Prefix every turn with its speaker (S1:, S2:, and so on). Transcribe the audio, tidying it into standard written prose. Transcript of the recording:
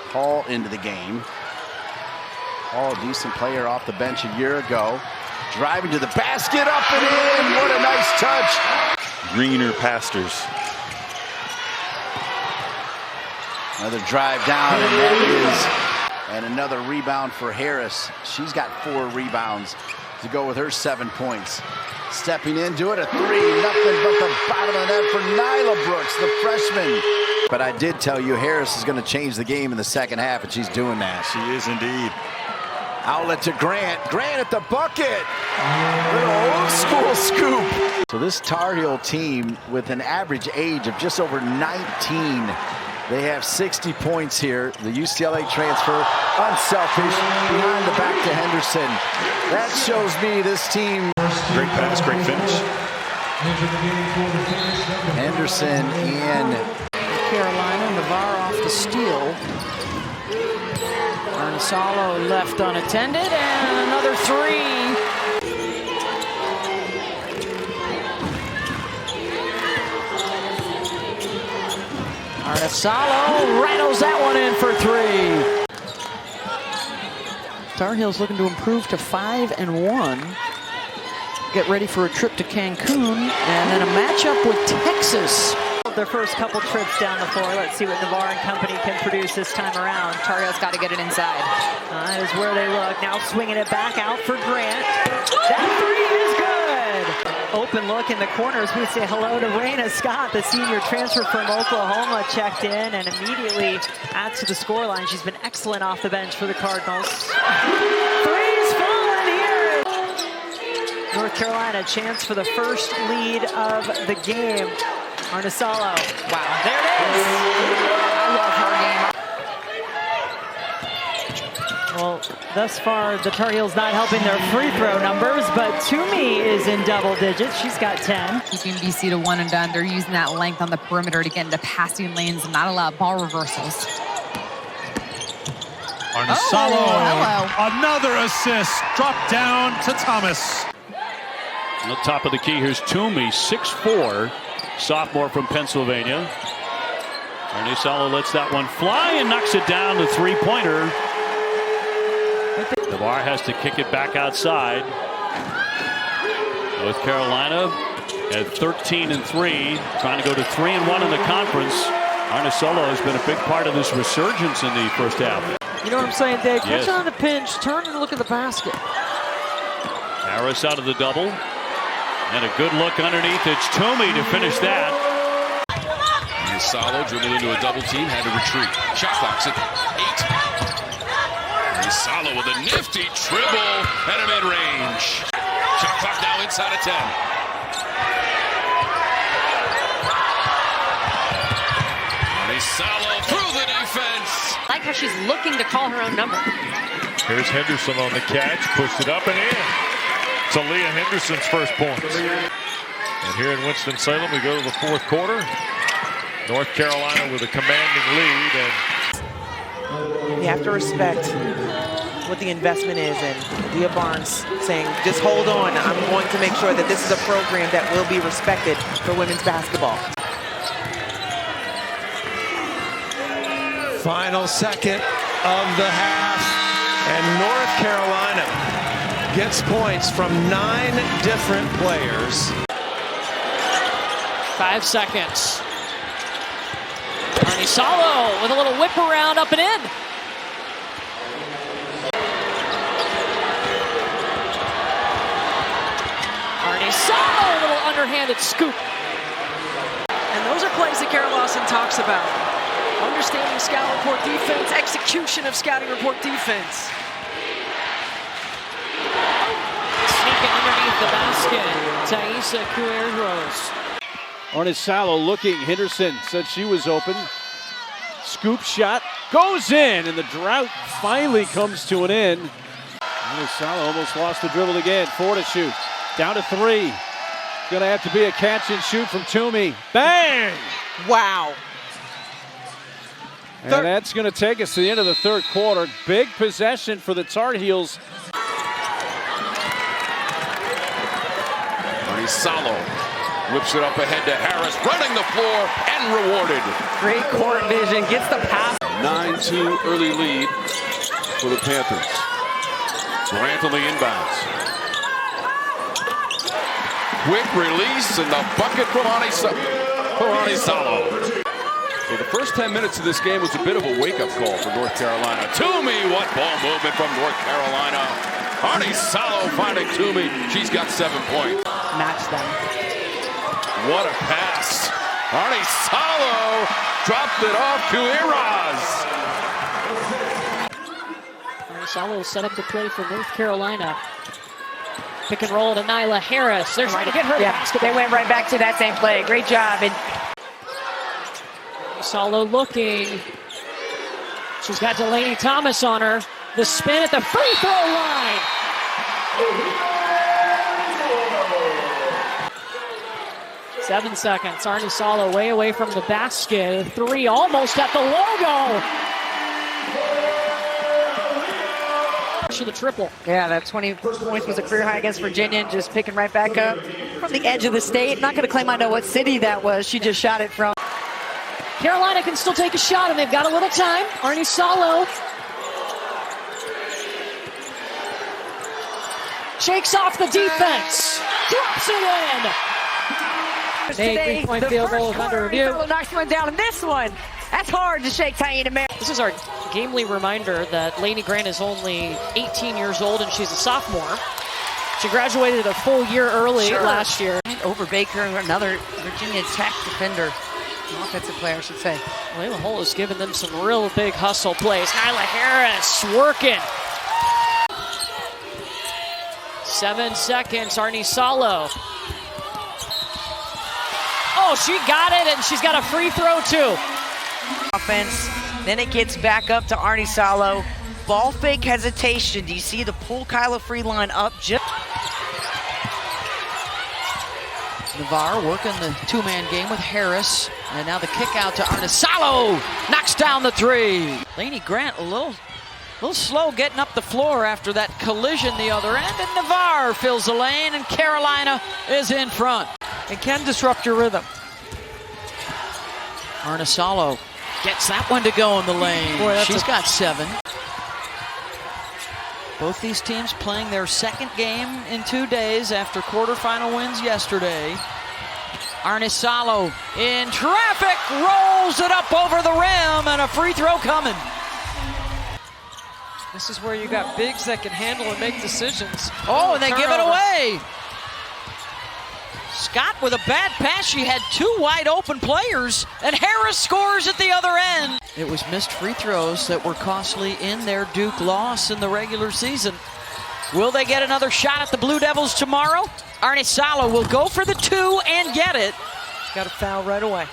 S1: Hall into the game. Hall, a decent player off the bench a year ago. Driving to the basket, up and in. What a nice touch.
S2: Greener pastors.
S1: Another drive down, and another rebound for Harris. She's got 4 rebounds to go with her 7 points. Stepping into it, a 3, nothing but the bottom of the net for Nyla Brooks, the freshman. But I did tell you Harris is going to change the game in the second half, and she's doing that.
S2: She is indeed.
S1: Outlet to Grant. Grant at the bucket. Little old school scoop. So this Tar Heel team, with an average age of just over 19, they have 60 points here. The UCLA transfer, unselfish, behind the back to Henderson. That shows me this team.
S2: Great pass, great finish.
S1: Henderson and
S3: Carolina. Navarre off the steal. Aarnisalo left unattended, and another 3. Aarnisalo rattles that one in for 3. Tar Heels looking to improve to 5-1. Get ready for a trip to Cancun, and then a matchup with Texas.
S4: Their first couple trips down the floor. Let's see what Navarre and company can produce this time around.
S5: Tar Heels got to get it inside.
S4: That is where they look. Now swinging it back out for Grant. That 3 is good. Open look in the corners. We say hello to Raina Scott, the senior transfer from Oklahoma, checked in and immediately adds to the scoreline. She's been excellent off the bench for the Cardinals. 3's falling here. North Carolina, chance for the first lead of the game. Aarnisalo.
S5: Wow.
S4: There it is.
S5: I love her game.
S4: Well, thus far, the Tar Heels not helping their free throw numbers, but Toomey is in double digits. She's got 10.
S5: Keeping BC to 1 and done. They're using that length on the perimeter to get into passing lanes and not allow ball reversals.
S6: Aarnisalo.
S5: hello.
S6: Another assist. Drop down to Thomas.
S7: On the top of the key, here's Toomey, 6'4", sophomore from Pennsylvania. Aarnisalo lets that one fly and knocks it down to 3-pointer. Navarre has to kick it back outside. North Carolina at 13-3, trying to go to 3-1 in the conference. Aarnisalo has been a big part of this resurgence in the first half.
S3: You know what I'm saying, Dave?
S7: Yes.
S3: Catch on the pinch, turn and look at the basket.
S7: Harris out of the double. And a good look underneath. It's Toomey to finish that.
S8: Aarnisalo dribbled into a double team, had to retreat. Shot clock's at 8. Aarnisalo with a nifty dribble and a mid-range. Shot clock now inside of 10. Aarnisalo through the defense.
S5: I like how she's looking to call her own number.
S6: Here's Henderson on the catch. Pushed it up and in. It's Aaliyah Henderson's first points. And here in Winston-Salem, we go to the fourth quarter. North Carolina with a commanding lead. And
S9: you have to respect what the investment is. And Leah Barnes saying, just hold on. I'm going to make sure that this is a program that will be respected for women's basketball.
S10: Final second of the half. And North Carolina gets points from 9 different players.
S3: 5 seconds. Aarnisalo with a little whip around, up and in. Aarnisalo, a little underhanded scoop.
S4: And those are plays that Kara Lawson talks about. Understanding scout report defense, execution of scouting report defense.
S3: Sneaking underneath the basket, Thaisa Cuerros.
S11: Aarnisalo looking, Henderson said she was open. Scoop shot goes in, and the drought finally comes to an end. Aarnisalo almost lost the dribble again. 4 to shoot, down to 3. Gonna have to be a catch and shoot from Toomey. Bang!
S9: Wow.
S11: And that's going to take us to the end of the third quarter. Big possession for the Tar Heels.
S8: Aarnisalo whips it up ahead to Harris, running the floor and rewarded.
S9: Great court vision, gets the pass.
S8: 9 7-2 early lead for the Panthers.
S6: Grant on the inbounds.
S8: Quick release and the bucket from Aarnisalo. So the first 10 minutes of this game was a bit of a wake-up call for North Carolina. Toomey, what ball movement from North Carolina. Aarnisalo finding Toomey. She's got 7 points.
S4: Match them.
S8: What a pass. Aarnisalo dropped it off to Iraz.
S12: Aarnisalo set up the play for North Carolina. Pick and roll to Nyla Harris. They're trying to get her the basket.
S4: They went right back to that same play. Great job. And
S12: Aarnisalo looking. She's got Delaney Thomas on her. The spin at the free throw line. 7 seconds. Aarnisalo way away from the basket. 3 almost at the logo. To the triple.
S4: yeah, that 20 points was a career high against Virginia, and just picking right back up from the edge of the state. Not going to claim I know what city that was. She just shot it from.
S12: Carolina can still take a shot, and they've got a little time. Aarnisalo shakes off the defense. Drops it in.
S4: Today,
S12: 3-point field goal is under review.
S4: Knocks one down, and this one, that's hard to shake Taina Mary.
S12: This is our gamely reminder that Lainey Grant is only 18 years old and she's a sophomore. She graduated a full year early last year.
S4: Over Baker, another Virginia Tech defender, offensive player, I should say.
S12: Layla Hull has given them some real big hustle plays. Nyla Harris working. 7 seconds, Aarnisalo. Oh, she got it, and she's got a free throw too.
S4: Offense, then it gets back up to Aarnisalo. Ball fake hesitation. Do you see the pull Kyla Free line up?
S3: Navarre working the two-man game with Harris. And now the kick out to Aarnisalo. Knocks down the 3. Lainey Grant a little slow getting up the floor after that collision the other end. And Navarre fills the lane, and Carolina is in front. It can disrupt your rhythm. Aarnisalo gets that one to go in the lane. Boy, she's got 7. Both these teams playing their second game in 2 days after quarterfinal wins yesterday. Aarnisalo in traffic, rolls it up over the rim, and a free throw coming. This is where you got bigs that can handle and make decisions. Oh, and they give it away. Scott with a bad pass. She had 2 wide open players, and Harris scores at the other end. It was missed free throws that were costly in their Duke loss in the regular season. Will they get another shot at the Blue Devils tomorrow? Aarnisalo will go for the 2 and get it. Got a foul right away.